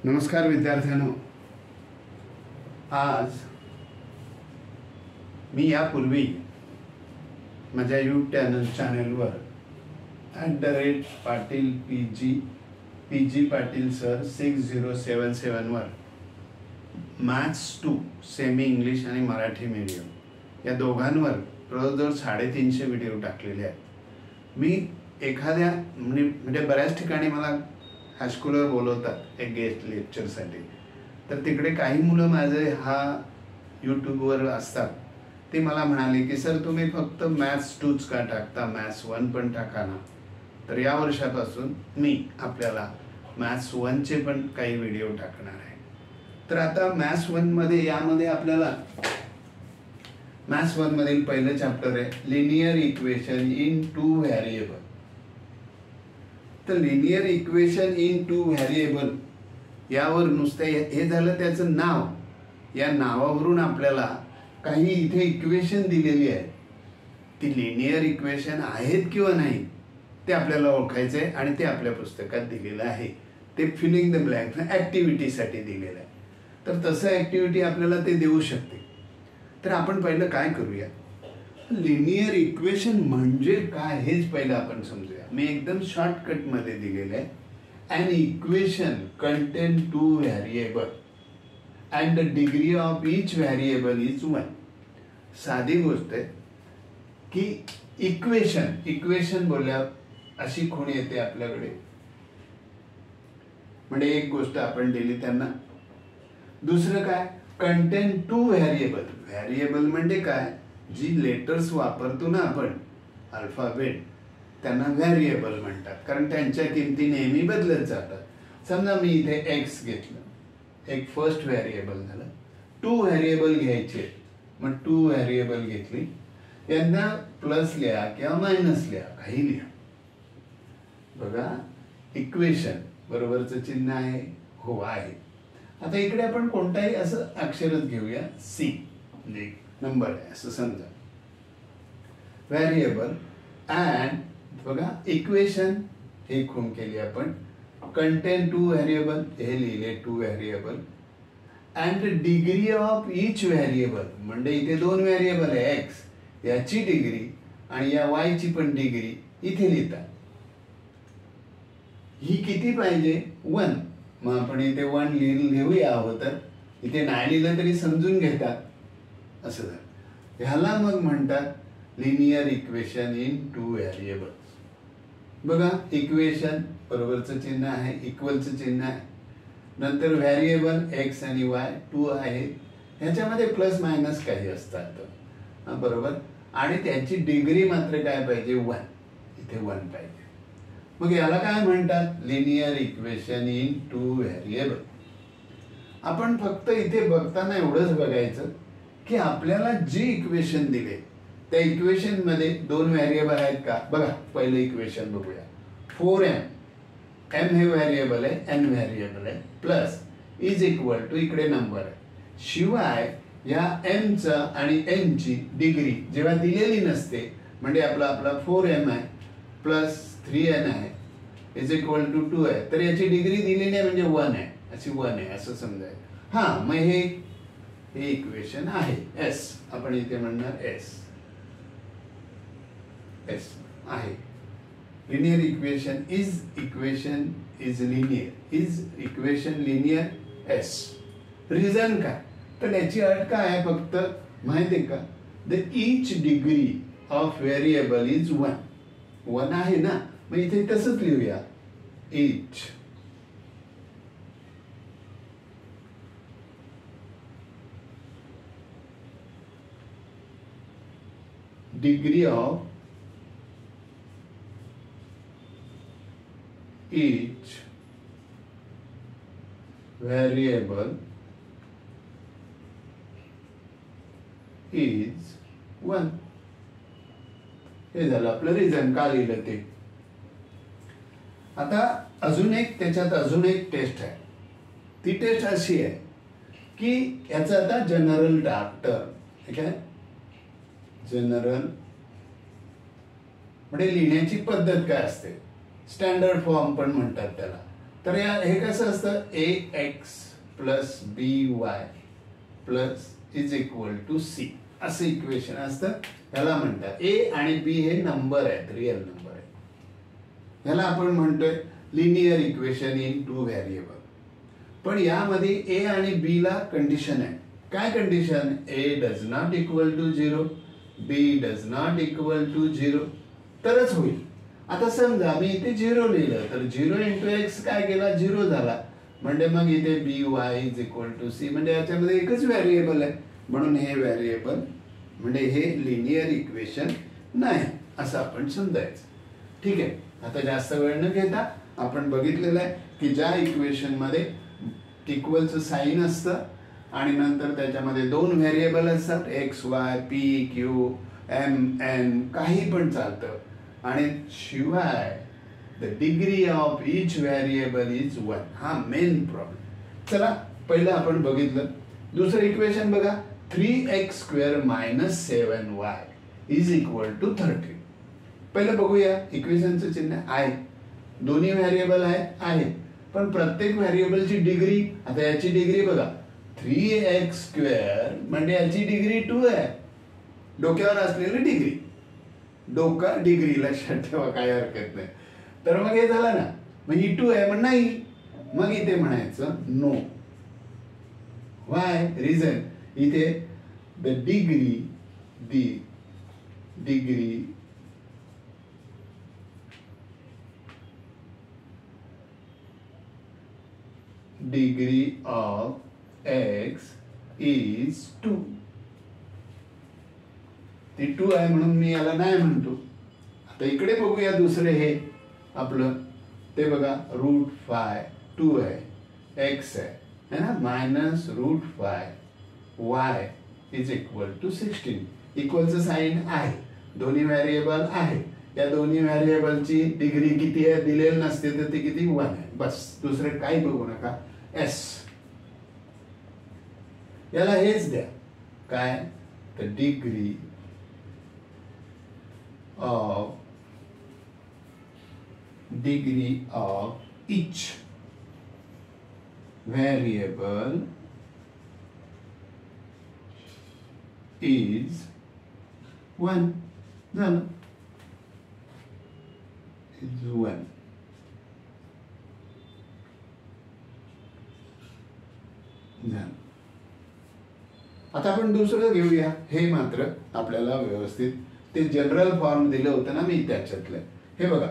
नमस्कार विद्यार्थ्यांनो, आज मी यापूर्वी माझ्या यूट्यूब चॅनलवर @Patil P G Patil sir 6077 वर मॅथ्स 2 सेमी इंग्लिश आणि मराठी मीडियम या दोघांवर जवळजवळ 350 व्हिडिओ टाकलेले आहेत. मी एखाद्या म्हणजे बऱ्याच ठिकाणी मला हायस्कूलवर बोलवतात एक गेस्ट लेक्चरसाठी, तर तिकडे काही मुलं माझे हा यूट्यूबवर असतात. ते मला म्हणाले की सर तुम्ही फक्त मॅथ्स 2च का टाकता, मॅथ्स 1 पण टाका ना. तर या वर्षापासून मी आपल्याला मॅथ्स 1चे पण काही व्हिडिओ टाकणार आहे. तर आता मॅथ्स 1 मध्ये यामध्ये आपल्याला मॅथ्स 1 मधील पहिलं चॅप्टर आहे लिनियर इक्वेशन इन 2 व्हेरिएबल. तर लिनियर इक्वेशन इन 2 व्हेरिएबल यावर नुसतं हे झालं त्याचं नाव. या नावावरून आपल्याला काही इथे इक्वेशन दिलेली आहे, ती लिनियर इक्वेशन आहेत किंवा नाही ते आपल्याला ओळखायचं आहे आणि ते आपल्या पुस्तकात दिलेलं आहे. ते फिलिंग द ब्लँक ॲक्टिव्हिटीसाठी दिलेलं आहे. तर तसं ॲक्टिव्हिटी आपल्याला ते देऊ शकते. तर आपण पहिलं काय करूया, लिनियर इक्वेशन म्हणजे काय हेच पहिलं आपण समजूया. मी एकदम शॉर्टकटमध्ये दिलेलं आहे. An equation contain 2 variable and the degree of each variable is 1. साधी गोष्ट आहे की इक्वेशन बोलल्यावर अशी खूण येते आपल्याकडे, म्हणजे एक गोष्ट आपण दिली त्यांना. दुसरं काय, कंटेन 2 व्हेरिएबल. व्हेरिएबल म्हणजे काय, जी लेटर्स वापरतो ना आपण अल्फाबेट, त्यांना व्हेरिएबल म्हणतात, कारण त्यांच्या किमती नेहमी बदलत जातात. समजा मी इथे एक्स घेतलं, एक फर्स्ट व्हेरिएबल झालं. 2 व्हेरिएबल घ्यायचे, मग 2 व्हेरिएबल घेतली, यांना प्लस लिहा किंवा मायनस लिहा, काही लिहा. बघा इक्वेशन बरोबरचं चिन्ह आहे, हो आहे. आता इकडे आपण कोणताही असं अक्षरच घेऊया, सी म्हणजे नंबर आहे असं समजा. व्हेरिएबल अँड बघा इक्वेशन हे खूण केली आपण, कंटेन 2 व्हेरिएबल हे लिहिले 2 variable and degree of each variable म्हणजे इथे 2 व्हेरिएबल आहे, एक्स याची डिग्री आणि या वाय ची पण डिग्री इथे लिहितात. ही किती पाहिजे, 1. मग आपण इथे 1 लिहूया हवं तर, इथे नाही लिहिलं तरी समजून घेतात असं झालं. ह्याला मग म्हणतात लिनियर इक्वेशन इन 2 व्हेरिएबल. बघा इक्वेशन बरोबरचं चिन्ह आहे, इक्वलचं चिन्ह आहे, नंतर व्हेरिएबल एक्स आणि वाय 2 आहे, ह्याच्यामध्ये प्लस मायनस काही असतात बरोबर, आणि त्याची डिग्री मात्र काय पाहिजे, 1. इथे 1 पाहिजे. मग याला काय म्हणतात, लिनियर इक्वेशन इन 2 व्हेरिएबल. आपण फक्त इथे बघताना एवढंच बघायचं की आपल्याला जे इक्वेशन दिले त्या इक्वेशन मध्ये 2 व्हेरिएबल आहेत का. बघा पहिलं इक्वेशन बघूया, 4m, m हे व्हेरिएबल आहे, n व्हेरिएबल आहे, प्लस इज इक्वल टू इकडे नंबर आहे, शिवाय या m चा आणि n ची डिग्री जेव्हा दिलेली नसते, म्हणजे आपला 4m आहे प्लस 3n आहे इज इक्वल टू 2 आहे, तर याची डिग्री दिलेली आहे म्हणजे 1 आहे, अशी 1 आहे असं समजायचं. हा मग हे इक्वेशन आहे एस, आपण इथे म्हणणार एस आहे. Linear equation is equation linear S. Reason काय, तर याची अट काय आहे फक्त माहिती आहे का, the each degree of variable is 1 आहे ना, मग इथे तसंच लिहूया, each degree of each variable is 1. हे झालं आपलं रिझन का लिहिलं ते. आता अजून एक त्याच्यात अजून एक टेस्ट आहे. ती टेस्ट अशी आहे की याचा आता जनरल टर्म, ठीक आहे, जनरल म्हणजे लिहिण्याची पद्धत काय असते, स्टँडर्ड फॉर्म पण म्हणतात त्याला. तर हे कसं असतं A x plus B y plus is equal to C असं इक्वेशन असतं. ह्याला म्हणतात ए आणि बी हे नंबर आहेत, रिअल नंबर आहेत. ह्याला आपण म्हणतोय लिनियर इक्वेशन इन 2 व्हेरिएबल. पण यामध्ये ए आणि बी ला कंडिशन आहे. काय condition? A does not equal to 0, B does not equal to 0 तरच होईल. आता समजा मी इथे 0 लिहिलं तर 0 इंटू एक्स काय केला? 0 झाला. म्हणजे मग इथे B y is equal to C, म्हणजे याच्यामध्ये एकच व्हेरिएबल आहे म्हणून हे व्हेरिएबल म्हणजे हे लिनियर इक्वेशन नाही असं आपण समजायचं. ठीक आहे. आता जास्त वेळ न घेता आपण बघितलेलं आहे की ज्या इक्वेशन मध्ये इक्वलचं साइन असतं आणि नंतर त्याच्यामध्ये 2 व्हेरिएबल असतात X Y P Q M N काही पण चालतं आणि शिवाय the degree of each variable is 1. हा मेन प्रॉब्लेम. चला पहिलं आपण बघितलं. दुसरं इक्वेशन बघा 3x² - 7y is equal to 30. पहिलं बघूया इक्वेशनचं चिन्ह आहे. दोन्ही व्हेरिएबल आहेत पण प्रत्येक व्हेरिएबलची डिग्री, आता याची डिग्री बघा 3x² म्हणजे याची डिग्री 2 आहे. डोक्यावर असलेली डिग्री, डोका डिग्री लक्षात ठेवा, काय हरकत नाही. तर मग हे झालं ना, मग ही 2 आहे मग नाही, मग इथे म्हणायचं नो. वाय? रिझन इथे the degree of x is 2. ती 2 आहे म्हणून मी याला नाही म्हणतो. आता इकडे बघूया दुसरे हे आपलं ते बघा √5 2 आहे, एक्स आहे ना, -√5 वाय इज इक्वल टू 16. इक्वलचं साइन आहे, दोन्ही व्हेरिएबल आहे. या दोन्ही व्हेरिएबलची डिग्री किती आहे दिलेली नसते तर ती किती 1 आहे. बस दुसरे काही बघू नका. एस याला हेच द्या काय तर degree of each variable is 1 झालं. इज 1. आता आपण दुसरं घेऊया. हे मात्र आपल्याला व्यवस्थित ते जनरल फॉर्म दिलं होतं ना मी त्याच्यातलं. हे बघा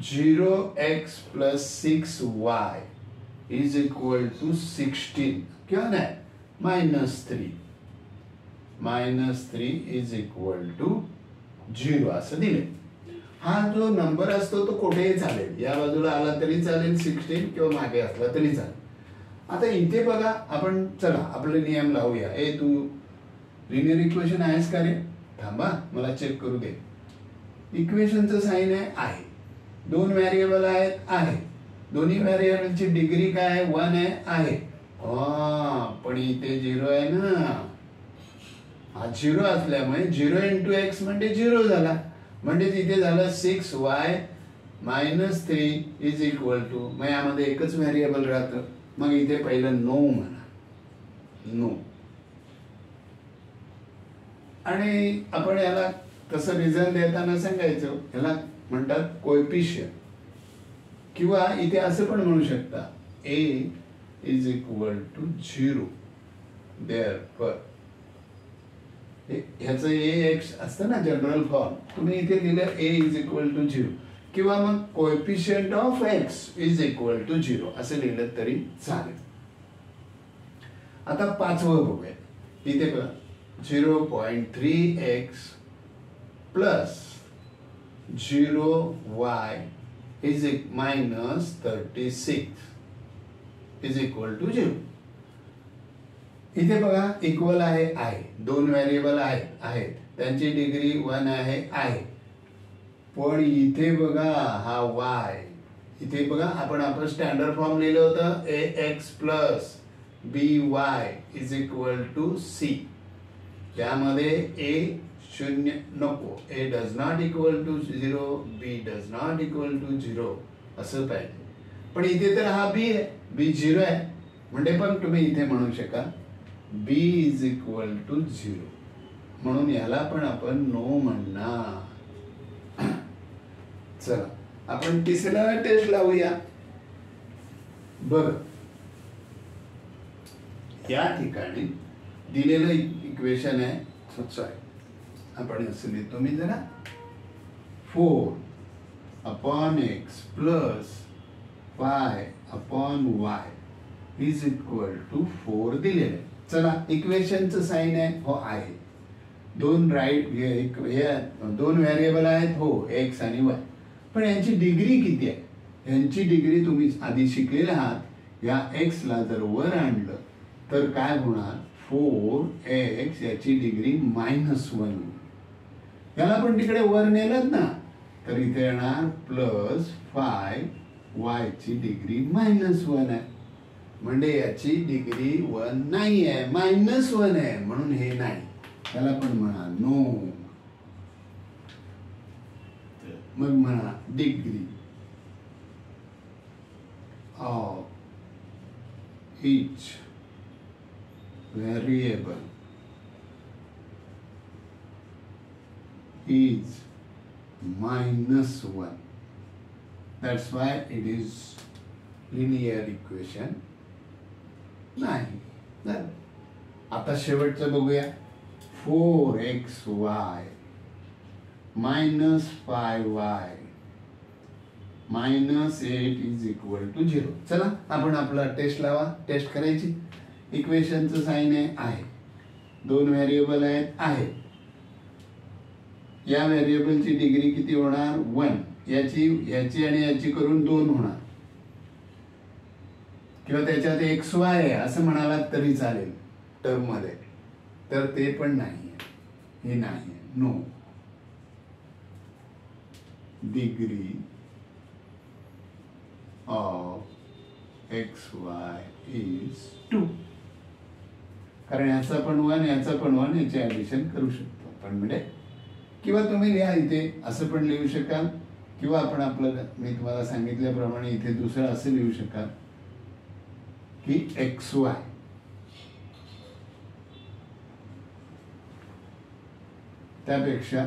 0x + 6y is equal to 16 किंवा नाही -3 इज इक्वल टू 0 असं दिले. हा जो नंबर असतो तो कुठेही चालेल, या बाजूला आला तरी चालेल 16 किंवा मागे असला तरी चालेल. आता इथे बघा आपण चला आपले नियम लावूया. तू लिनियर इक्वेशन आहेस का रे? थांबा मला चेक करू दे. इक्वेशनचं साइन आहे, 2 व्हेरिएबल आहेत, दोन्ही व्हेरिएबलची डिग्री काय आहे 1 आहे. पण इथे 0 आहे ना. हा 0 असल्यामुळे 0 इंटू एक्स म्हणजे 0 झाला. म्हणजे तिथे झालं 6y - 3 इज इक्वल टू, मग यामध्ये एकच व्हेरिएबल राहतं. मग इथे पहिलं नो म्हणा, नो. आणि आपण याला कसं रिझन देताना सांगायचं, याला म्हणतात कोएफिशियंट. किंवा इथे असं पण म्हणू शकता a is equal to 0. Therefore ह्याचं ax असतं ना जनरल फॉर्म, तुम्ही इथे लिहिलं a इज इक्वल टू 0 किंवा मग coefficient of x is equal to 0 असं लिहिलं तरी चालेल. आता 5वं बघूया. इथे बघा 0.3x plus 0y is -36 is equal to 0. इथे बघा इक्वल आहे, 2 व्हेरिएबल आहेत, त्यांची डिग्री 1 आहे. पण इथे बघा हा y, इथे बघा आपण स्टँडर्ड फॉर्म लिहिलं होतं ax plus by is equal to c. त्यामध्ये a 0 नको, a does not equal to 0, b does not equal to 0 असं पाहिजे. पण इथे तर हा बी आहे, बी 0 आहे. म्हणजे पण तुम्ही इथे म्हणू शकाल बी इज इक्वल टू 0. म्हणून याला पण आपण नो म्हणणार. चला आपण तिसरा टेस्ट लावूया. बघ, या ठिकाणी दिलेलं इक्वेशन आहे, सॉरी आपण असं लिहितो मी जरा, 4/x plus 5/y is equal to 4 दिलेलं आहे. चला इक्वेशनचं साइन आहे, हो आहे. दोन दोन व्हेरिएबल आहेत, हो, एक्स आणि वाय. पण यांची डिग्री किती आहे? यांची डिग्री तुम्ही आधी शिकलेले आहात. या एक्सला जर वर आणलं तर काय होणार? 4x याची डिग्री -1. याला पण तिकडे वर नेलं ना तर इथे येणार प्लस 5y ची डिग्री -1 आहे. म्हणजे याची डिग्री 1 नाही आहे, -1 आहे. म्हणून हे नाही, त्याला पण म्हणा नो. मग म्हणा degree of each variable is -1. That's why it is linear equation नाही. आता शेवटचं बघूया. 4xy -5y -8 is equal to 0. चला आपण आपला टेस्ट लावा. टेस्ट करायची. इक्वेशनचं साइन आहे, दोन व्हेरिएबल आहेत, आहे. या व्हेरिएबलची डिग्री किती होणार? 1. याची आणि याची करून 2 होणार. किंवा त्याच्यात xy आहे असं म्हणालात तरी चालेल टर्म मध्ये. तर ते पण नाही, हे नाही, no. Degree of xy is 2. कारण याचा पण 1, याचा पण 1, याचे ऍडिशन करू शकतो आपण. म्हणजे किंवा तुम्ही लिहा इथे असं पण लिहू शकाल, किंवा आपण आपलं मी तुम्हाला सांगितल्याप्रमाणे इथे दुसरं असं लिहू शकाल की xy त्यापेक्षा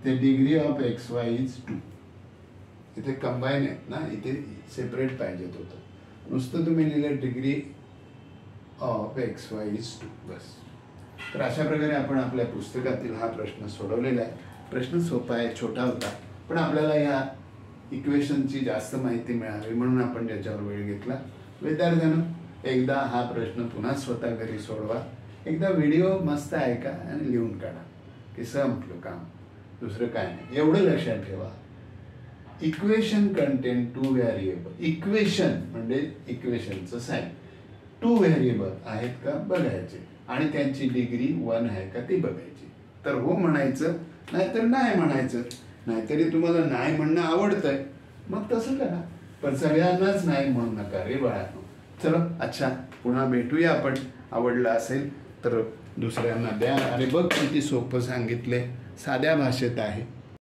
ते डिग्री ऑफ xy इज 2. इथे कंबाईन आहेत ना, इथे सेपरेट पाहिजेत होतं. नुसतं तुम्ही लिहिलं डिग्री ऑफ xy इज 2 बस. तर अशा प्रकारे आपण आपल्या पुस्तकातील हा प्रश्न सोडवलेला आहे. प्रश्न सोपा आहे, छोटा होता, पण आपल्याला या इक्वेशनची जास्त माहिती मिळावी म्हणून आपण त्याच्यावर वेळ घेतला. विद्यार्थ्यांनो, एकदा हा प्रश्न पुन्हा स्वतः घरी सोडवा. एकदा व्हिडिओ मस्त ऐका आणि लिहून काढा की संपलं काम, दुसरं काय नाही. एवढं लक्षात ठेवा, इक्वेशन कंटेन 2 व्हेरिएबल. इक्वेशन म्हणजे इक्वेशनचं साइन. 2 व्हेरिएबल आहेत का बघायचे आणि त्यांची डिग्री 1 आहे का ती बघायची. तर हो म्हणायचं, नाहीतर नाही म्हणायचं. नाहीतरी तुम्हाला नाही म्हणणं आवडतंय मग तसं करा, पण सगळ्यांनाच नाही म्हणू नका रे बाळांनो. चलो, अच्छा, पुन्हा भेटूया आपण. आवडलं असेल तर दुसऱ्यांना द्या. अरे बघ किती सोपं सांगितलंय, साध्या भाषेत आहे.